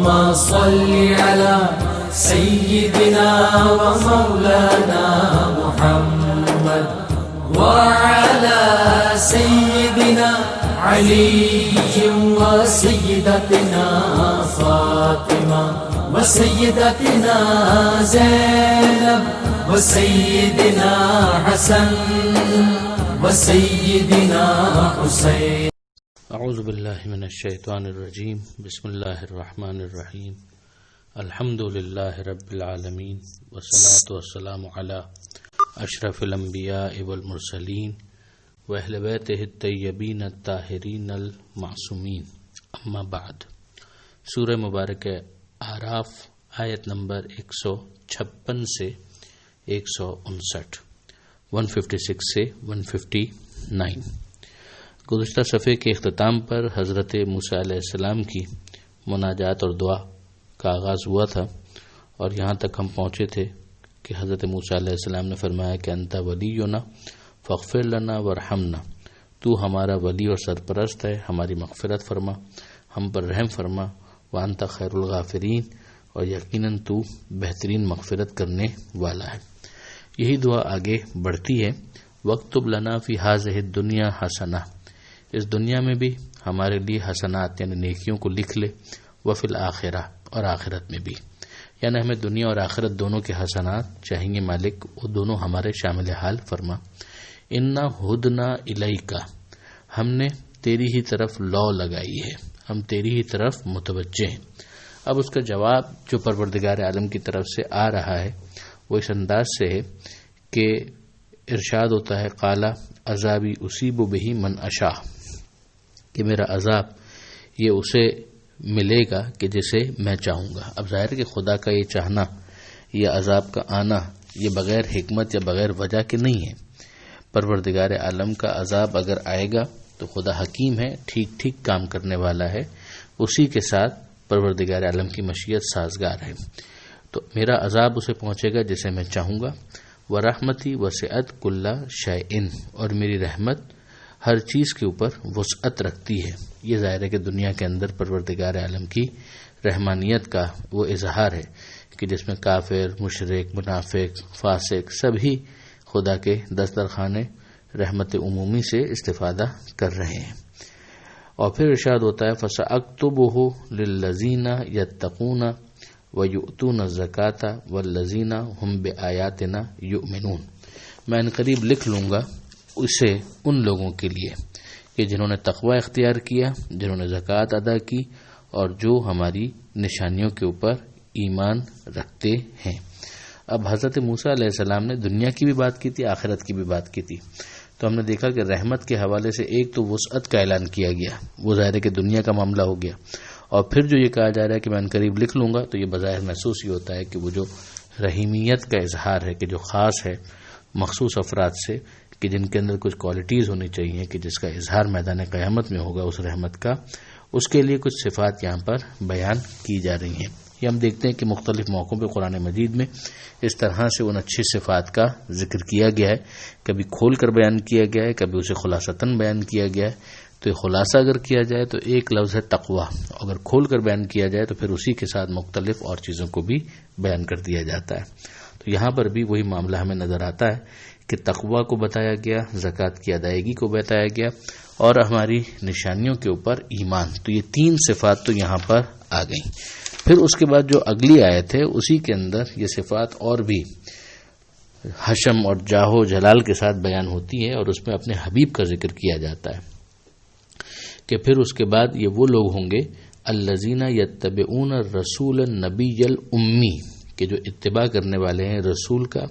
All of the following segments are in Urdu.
اللهم صل على سيدنا ومولانا محمد وعلى سيدنا علي وسيدتنا فاطمة وسيدتنا زينب وسيدنا حسن وسيدنا حسين. اعوذ باللہ من الشیطان الرجیم. بسم اللہ الرحمن الرحیم. الحمد للہ رب العالمین والصلاة والسلام علی اشرف الانبیاء والمرسلین واہل بیتہ الطیبین الطاہرین المعصومین. اما بعد. سورہ مبارک اعراف آیت نمبر 156 سے 159، 156 سے 159. گزشتہ صفحے کے اختتام پر حضرت موسیٰ علیہ السلام کی مناجات اور دعا کا آغاز ہوا تھا، اور یہاں تک ہم پہنچے تھے کہ حضرت موسیٰ علیہ السلام نے فرمایا کہ انت ولینا فاغفر لنا ورحمنا، تو ہمارا ولی اور سرپرست ہے، ہماری مغفرت فرما، ہم پر رحم فرما. وانت خیر الغافرین، اور یقیناً تو بہترین مغفرت کرنے والا ہے. یہی دعا آگے بڑھتی ہے. وَاكْتُبْ لَنَا فِي هَذِهِ الدُّنْيَا حَسَنَةً، اس دنیا میں بھی ہمارے لیے حسنات یعنی نیکیوں کو لکھ لے. وفی الآخرہ، اور آخرت میں بھی، یعنی ہمیں دنیا اور آخرت دونوں کے حسنات چاہیے مالک، وہ دونوں ہمارے شامل حال فرما. انا ہدنا الیکا، ہم نے تیری ہی طرف لو لگائی ہے، ہم تیری ہی طرف متوجہ ہیں. اب اس کا جواب جو پروردگار عالم کی طرف سے آ رہا ہے وہ اس انداز سے ہے کہ ارشاد ہوتا ہے قالا عذابی اصیب بہ من اشاء، کہ میرا عذاب یہ اسے ملے گا کہ جسے میں چاہوں گا. اب ظاہر ہے کہ خدا کا یہ چاہنا، یہ عذاب کا آنا، یہ بغیر حکمت یا بغیر وجہ کے نہیں ہے. پروردگار عالم کا عذاب اگر آئے گا تو خدا حکیم ہے، ٹھیک ٹھیک کام کرنے والا ہے، اسی کے ساتھ پروردگار عالم کی مشیت سازگار ہے. تو میرا عذاب اسے پہنچے گا جسے میں چاہوں گا. ورحمتی وسعت کل شیء، اور میری رحمت ہر چیز کے اوپر وسعت رکھتی ہے. یہ ظاہر ہے کہ دنیا کے اندر پروردگار عالم کی رحمانیت کا وہ اظہار ہے کہ جس میں کافر، مشرک، منافق، فاسق سبھی خدا کے دسترخوان رحمت عمومی سے استفادہ کر رہے ہیں. اور پھر ارشاد ہوتا ہے فَسَأَكْتُبُهُ لِلَّذِينَ يَتَّقُونَ وَيُؤْتُونَ الزَّكَاةَ وَالَّذِينَ هُمْ بِآيَاتِنَا يُؤْمِنُونَ، میں ان قریب لکھ لوں گا اسے ان لوگوں کے لیے کہ جنہوں نے تقوی اختیار کیا، جنہوں نے زکوٰۃ ادا کی، اور جو ہماری نشانیوں کے اوپر ایمان رکھتے ہیں. اب حضرت موسیٰ علیہ السلام نے دنیا کی بھی بات کی تھی، آخرت کی بھی بات کی تھی. تو ہم نے دیکھا کہ رحمت کے حوالے سے ایک تو وسعت کا اعلان کیا گیا، وہ ظاہر ہے کہ دنیا کا معاملہ ہو گیا. اور پھر جو یہ کہا جا رہا ہے کہ میں ان قریب لکھ لوں گا، تو یہ بظاہر محسوس ہی ہوتا ہے کہ وہ جو رحیمیت کا اظہار ہے کہ جو خاص ہے مخصوص افراد سے، کہ جن کے اندر کچھ کوالٹیز ہونی چاہیے کہ جس کا اظہار میدان قیامت میں ہوگا اس رحمت کا، اس کے لیے کچھ صفات یہاں پر بیان کی جا رہی ہیں. یہ ہم دیکھتے ہیں کہ مختلف موقعوں پہ قرآن مجید میں اس طرح سے ان اچھی صفات کا ذکر کیا گیا ہے. کبھی کھول کر بیان کیا گیا ہے، کبھی اسے خلاصتاً بیان کیا گیا ہے. تو یہ خلاصہ اگر کیا جائے تو ایک لفظ ہے تقوی، اگر کھول کر بیان کیا جائے تو پھر اسی کے ساتھ مختلف اور چیزوں کو بھی بیان کر دیا جاتا ہے. تو یہاں پر بھی وہی معاملہ ہمیں نظر آتا ہے کہ تقوی کو بتایا گیا، زکوٰۃ کی ادائیگی کو بتایا گیا، اور ہماری نشانیوں کے اوپر ایمان. تو یہ تین صفات تو یہاں پر آ گئیں. پھر اس کے بعد جو اگلی آیت ہے اسی کے اندر یہ صفات اور بھی حشم اور جاہ و جلال کے ساتھ بیان ہوتی ہے، اور اس میں اپنے حبیب کا ذکر کیا جاتا ہے کہ پھر اس کے بعد یہ وہ لوگ ہوں گے الذین یتبعون الرسول النبی الامی، کہ جو اتباع کرنے والے ہیں رسول کا،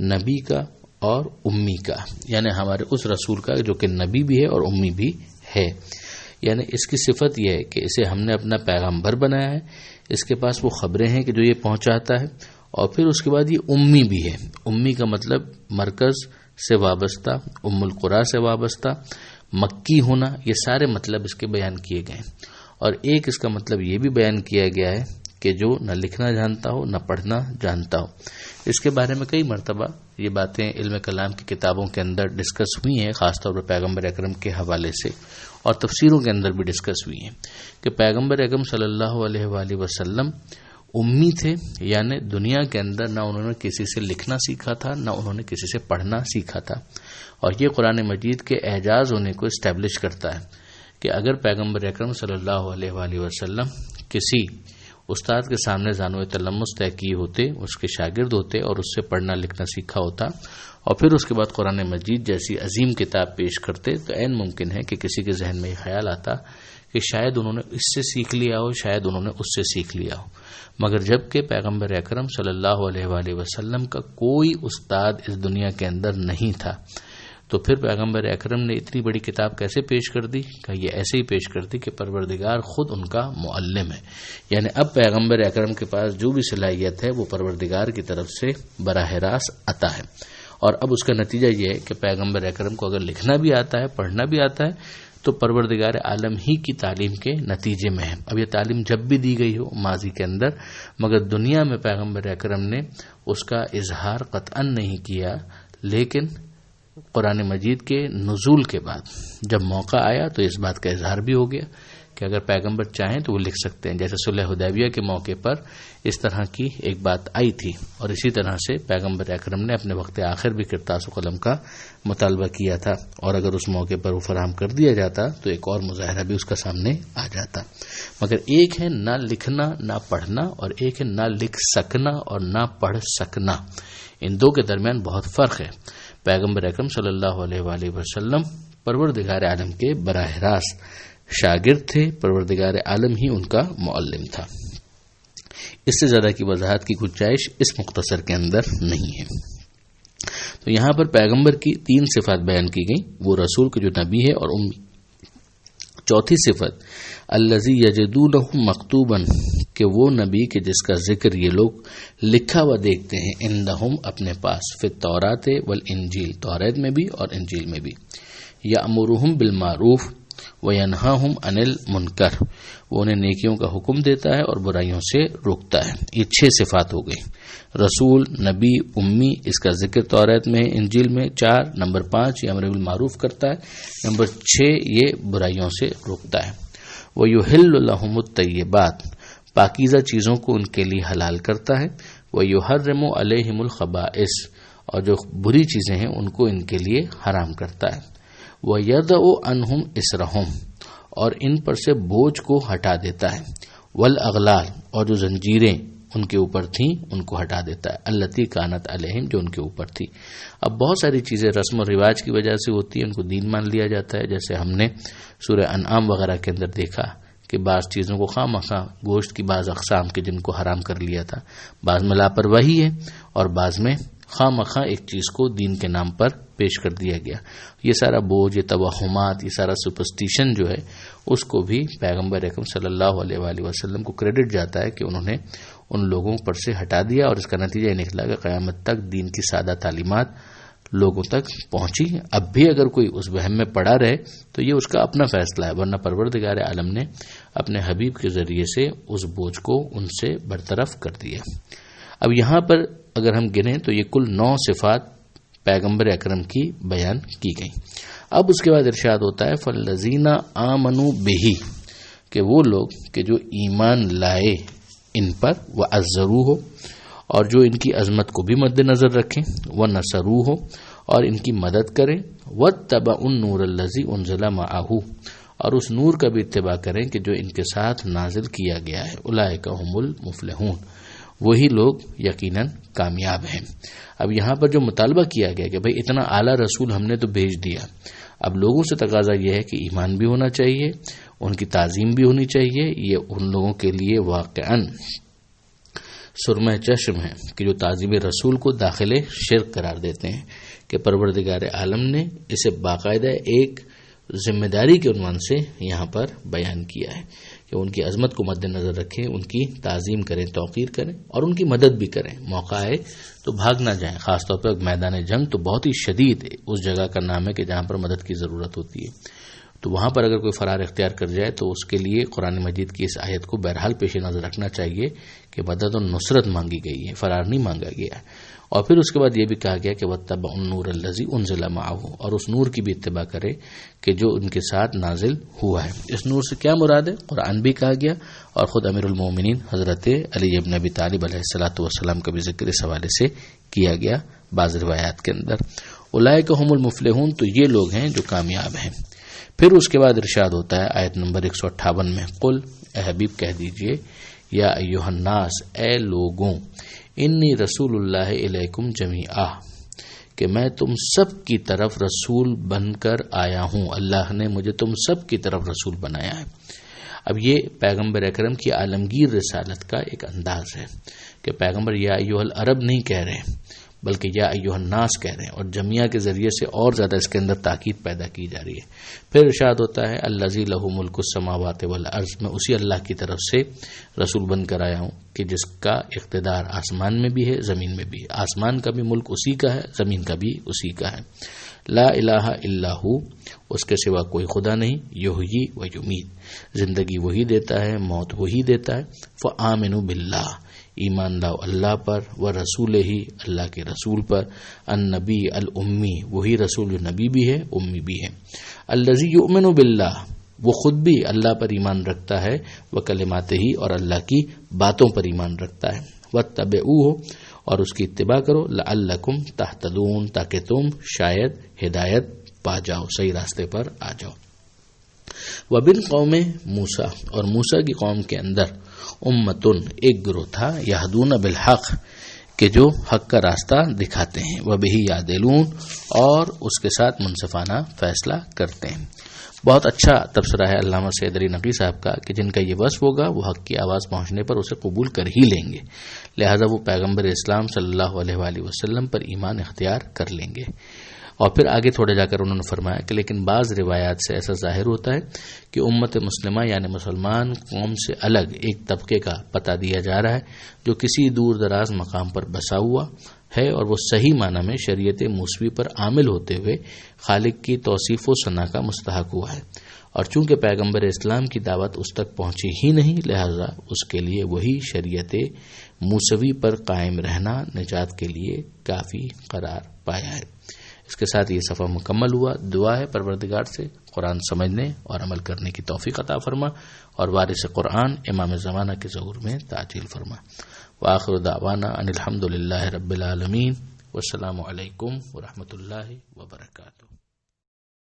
نبی کا اور امی کا، یعنی ہمارے اس رسول کا جو کہ نبی بھی ہے اور امی بھی ہے. یعنی اس کی صفت یہ ہے کہ اسے ہم نے اپنا پیغمبر بنایا ہے، اس کے پاس وہ خبریں ہیں کہ جو یہ پہنچاتا ہے، اور پھر اس کے بعد یہ امی بھی ہے. امی کا مطلب مرکز سے وابستہ، ام القریٰ سے وابستہ، مکی ہونا، یہ سارے مطلب اس کے بیان کیے گئے ہیں. اور ایک اس کا مطلب یہ بھی بیان کیا گیا ہے کہ جو نہ لکھنا جانتا ہو نہ پڑھنا جانتا ہو. اس کے بارے میں کئی مرتبہ یہ باتیں علم کلام کی کتابوں کے اندر ڈسکس ہوئی ہیں، خاص طور پر پیغمبر اکرم کے حوالے سے، اور تفسیروں کے اندر بھی ڈسکس ہوئی ہیں کہ پیغمبر اکرم صلی اللہ علیہ وآلہ وسلم امی تھے، یعنی دنیا کے اندر نہ انہوں نے کسی سے لکھنا سیکھا تھا نہ انہوں نے کسی سے پڑھنا سیکھا تھا. اور یہ قرآن مجید کے اعجاز ہونے کو اسٹیبلش کرتا ہے کہ اگر پیغمبر اکرم صلی اللہ علیہ وآلہ وسلم کسی استاد کے سامنے زانو تلمس طے کیے ہوتے، اس کے شاگرد ہوتے اور اس سے پڑھنا لکھنا سیکھا ہوتا اور پھر اس کے بعد قرآن مجید جیسی عظیم کتاب پیش کرتے، تو عین ممکن ہے کہ کسی کے ذہن میں یہ خیال آتا کہ شاید انہوں نے اس سے سیکھ لیا ہو، شاید انہوں نے اس سے سیکھ لیا ہو. مگر جب کہ پیغمبر اکرم صلی اللہ علیہ وآلہ وسلم کا کوئی استاد اس دنیا کے اندر نہیں تھا، تو پھر پیغمبر اکرم نے اتنی بڑی کتاب کیسے پیش کر دی؟ کہ یہ ایسے ہی پیش کر دی کہ پروردگار خود ان کا معلم ہے. یعنی اب پیغمبر اکرم کے پاس جو بھی صلاحیت ہے وہ پروردگار کی طرف سے براہ راست آتا ہے. اور اب اس کا نتیجہ یہ ہے کہ پیغمبر اکرم کو اگر لکھنا بھی آتا ہے، پڑھنا بھی آتا ہے، تو پروردگار عالم ہی کی تعلیم کے نتیجے میں ہے. اب یہ تعلیم جب بھی دی گئی ہو ماضی کے اندر، مگر دنیا میں پیغمبر اکرم نے اس کا اظہار قطعاً نہیں کیا، لیکن قرآن مجید کے نزول کے بعد جب موقع آیا تو اس بات کا اظہار بھی ہو گیا کہ اگر پیغمبر چاہیں تو وہ لکھ سکتے ہیں. جیسے صلح حدیبیہ کے موقع پر اس طرح کی ایک بات آئی تھی، اور اسی طرح سے پیغمبر اکرم نے اپنے وقت آخر بھی کرتاس و قلم کا مطالبہ کیا تھا، اور اگر اس موقع پر وہ فراہم کر دیا جاتا تو ایک اور مظاہرہ بھی اس کا سامنے آ جاتا. مگر ایک ہے نہ لکھنا نہ پڑھنا، اور ایک ہے نہ لکھ سکنا اور نہ پڑھ سکنا. ان دو کے درمیان بہت فرق ہے. پیغمبر اکرم صلی اللہ علیہ وآلہ وسلم پروردگار عالم کے براہ راست شاگرد تھے، پروردگار عالم ہی ان کا معلم تھا. اس سے زیادہ کی وضاحت کی گنجائش اس مختصر کے اندر نہیں ہے. تو یہاں پر پیغمبر کی 3 صفات بیان کی گئی، وہ رسول کے جو نبی ہے اور امی. چوتھی صفت الذی یجدونہ مکتوبا، کہ وہ نبی کے جس کا ذکر یہ لوگ لکھا ہوا دیکھتے ہیں، عندہم اپنے پاس، فی التوراۃ والانجیل، توریت میں بھی اور انجیل میں بھی. یأمرہم بالمعروف وینہاہم عن المنکر، وہ انہیں نیکیوں کا حکم دیتا ہے اور برائیوں سے روکتا ہے. یہ 6 صفات ہو گئی، رسول، نبی، امی، اس کا ذکر توریت میں، انجیل میں. 4 نمبر 5 یہ امر بالمعروف کرتا ہے. نمبر 6 یہ برائیوں سے روکتا ہے. وَيُحِلُّ لَهُمُ الطَّيِّبَاتِ، پاکیزہ چیزوں کو ان کے لیے حلال کرتا ہے. وَيُحَرِّمُ عَلَيْهِمُ الْخَبَائِثِ، اور جو بری چیزیں ہیں ان کو ان کے لیے حرام کرتا ہے. وَيَضَعُ عَنْهُمْ إِصْرَهُمْ، اور ان پر سے بوجھ کو ہٹا دیتا ہے. وَالْأَغْلَالِ، اور جو زنجیریں ان کے اوپر تھیں ان کو ہٹا دیتا ہے. الَّتِي كَانَتْ عَلَيْهِمْ، جو ان کے اوپر تھی. اب بہت ساری چیزیں رسم و رواج کی وجہ سے ہوتی ہیں، ان کو دین مان لیا جاتا ہے. جیسے ہم نے سورہ انعام وغیرہ کے اندر دیکھا کہ بعض چیزوں کو خواہ مخواہ، گوشت کی بعض اقسام کے جن کو حرام کر لیا تھا، بعض میں لاپرواہی ہے اور بعض میں خواہ مخواہ ایک چیز کو دین کے نام پر پیش کر دیا گیا. یہ سارا بوجھ، یہ توہمات، یہ سارا سپرسٹیشن جو ہے اس کو بھی پیغمبر اکرم صلی اللہ علیہ وآلہ وسلم کو کریڈٹ جاتا ہے کہ انہوں نے ان لوگوں پر سے ہٹا دیا، اور اس کا نتیجہ یہ نکلا کہ قیامت تک دین کی سادہ تعلیمات لوگوں تک پہنچی. اب بھی اگر کوئی اس وہم میں پڑا رہے تو یہ اس کا اپنا فیصلہ ہے، ورنہ پروردگار عالم نے اپنے حبیب کے ذریعے سے اس بوجھ کو ان سے برطرف کر دیا. اب یہاں پر اگر ہم گنیں تو یہ کل 9 صفات پیغمبر اکرم کی بیان کی گئی. اب اس کے بعد ارشاد ہوتا ہے فَالَّذِينَ آمَنُوا بِهِ، کہ وہ لوگ کہ جو ایمان لائے ان پر، وَعَزَّرُوهُ، اور جو ان کی عظمت کو بھی مد نظر رکھیں، وَنَصَرُوهُ، اور ان کی مدد کریں، وَاتَّبَعُوا النُّورَ الَّذِي أُنزِلَ مَعَهُ، اور اس نور کا بھی اتباع کریں کہ جو ان کے ساتھ نازل کیا گیا ہے. أُولَٰئِكَ هُمُ الْمُفْلِحُونَ، وہی لوگ یقیناً کامیاب ہیں. اب یہاں پر جو مطالبہ کیا گیا کہ بھئی اتنا اعلیٰ رسول ہم نے تو بھیج دیا، اب لوگوں سے تقاضا یہ ہے کہ ایمان بھی ہونا چاہیے، ان کی تعظیم بھی ہونی چاہیے. یہ ان لوگوں کے لیے واقعاً سرمہ چشم ہے کہ جو تعظیم رسول کو داخل شرک قرار دیتے ہیں، کہ پروردگار عالم نے اسے باقاعدہ ایک ذمہ داری کے عنوان سے یہاں پر بیان کیا ہے کہ ان کی عظمت کو مد نظر رکھیں، ان کی تعظیم کریں، توقیر کریں اور ان کی مدد بھی کریں. موقع آئے تو بھاگ نہ جائیں. خاص طور پر میدان جنگ تو بہت ہی شدید اس جگہ کا نام ہے کہ جہاں پر مدد کی ضرورت ہوتی ہے. تو وہاں پر اگر کوئی فرار اختیار کر جائے تو اس کے لیے قرآن مجید کی اس آیت کو بہرحال پیش نظر رکھنا چاہیے کہ مدد و نصرت مانگی گئی ہے، فرار نہیں مانگا گیا ہے۔ اور پھر اس کے بعد یہ بھی کہا گیا کہ وَاتَّبَعُوا النُّورَ الَّذِي أُنزِلَ مَعَهُ، اور اس نور کی بھی اتباع کرے کہ جو ان کے ساتھ نازل ہوا ہے۔ اس نور سے کیا مراد ہے؟ قرآن بھی کہا گیا، اور خود امیر المومنین حضرت علی ابن ابی طالب علیہ السلام کا بھی ذکر اس حوالے سے کیا گیا بعض روایات کے اندر۔ اولئک هم المفلحون، تو یہ لوگ ہیں جو کامیاب ہیں۔ پھر اس کے بعد ارشاد ہوتا ہے آیت نمبر 158 میں، قل، اے حبیب کہہ دیجئے، یا ایھا الناس، اے لوگوں، انی رسول اللہ الیکم جمیعا، کہ میں تم سب کی طرف رسول بن کر آیا ہوں، اللہ نے مجھے تم سب کی طرف رسول بنایا ہے۔ اب یہ پیغمبر اکرم کی عالمگیر رسالت کا ایک انداز ہے کہ پیغمبر یا ایھا العرب نہیں کہہ رہے بلکہ یا ایھا الناس کہہ رہے ہیں، اور جمعیہ کے ذریعے سے اور زیادہ اس کے اندر تاکید پیدا کی جا رہی ہے۔ پھر ارشاد ہوتا ہے الذی لہ ملک السماوات والارض، میں اسی اللہ کی طرف سے رسول بن کر آیا ہوں کہ جس کا اقتدار آسمان میں بھی ہے، زمین میں بھی ہے، آسمان کا بھی ملک اسی کا ہے، زمین کا بھی اسی کا ہے۔ لا الہ الا ہو، اس کے سوا کوئی خدا نہیں، یحیی و یمیت، زندگی وہی دیتا ہے، موت وہی دیتا ہے۔ فآمنوا باللہ، ایمان لاؤ اللہ پر، و رسول ہی، اللہ کے رسول پر، النبی الامی، وہی رسول جو نبی بھی ہے، امی بھی ہے، الذی یؤمن باللہ، وہ خود بھی اللہ پر ایمان رکھتا ہے، و کلماتہ ہی، اور اللہ کی باتوں پر ایمان رکھتا ہے، واتبعوہ، اور اس کی اتباع کرو، لعلکم تہتدون، تاکہ تم شاید ہدایت پا جاؤ، صحیح راستے پر آ جاؤ۔ وبن قوم موسیٰ، اور موسیٰ کی قوم کے اندر امتن، ایک گروہ تھا، یہدون بالحق، کہ جو حق کا راستہ دکھاتے ہیں، وبہ یعدلون، اور اس کے ساتھ منصفانہ فیصلہ کرتے ہیں۔ بہت اچھا تبصرہ ہے علامہ سید علی نقوی صاحب کا کہ جن کا یہ وصف ہوگا وہ حق کی آواز پہنچنے پر اسے قبول کر ہی لیں گے، لہذا وہ پیغمبر اسلام صلی اللہ علیہ وآلہ وسلم پر ایمان اختیار کر لیں گے۔ اور پھر آگے تھوڑے جا کر انہوں نے فرمایا کہ لیکن بعض روایات سے ایسا ظاہر ہوتا ہے کہ امت مسلمہ یعنی مسلمان قوم سے الگ ایک طبقے کا پتہ دیا جا رہا ہے جو کسی دور دراز مقام پر بسا ہوا ہے، اور وہ صحیح معنی میں شریعت موسوی پر عامل ہوتے ہوئے خالق کی توصیف و ثنا کا مستحق ہوا ہے، اور چونکہ پیغمبر اسلام کی دعوت اس تک پہنچی ہی نہیں، لہذا اس کے لیے وہی شریعت موسوی پر قائم رہنا نجات کے لیے کافی قرار پایا ہے۔ اس کے ساتھ یہ صفحہ مکمل ہوا۔ دعا ہے پروردگار سے قرآن سمجھنے اور عمل کرنے کی توفیق عطا فرما، اور وارث قرآن امام زمانہ کے ظہور میں تعجیل فرما۔ وآخر دعوانا ان الحمد للہ رب العالمین، والسلام علیکم ورحمۃ اللہ وبرکاتہ۔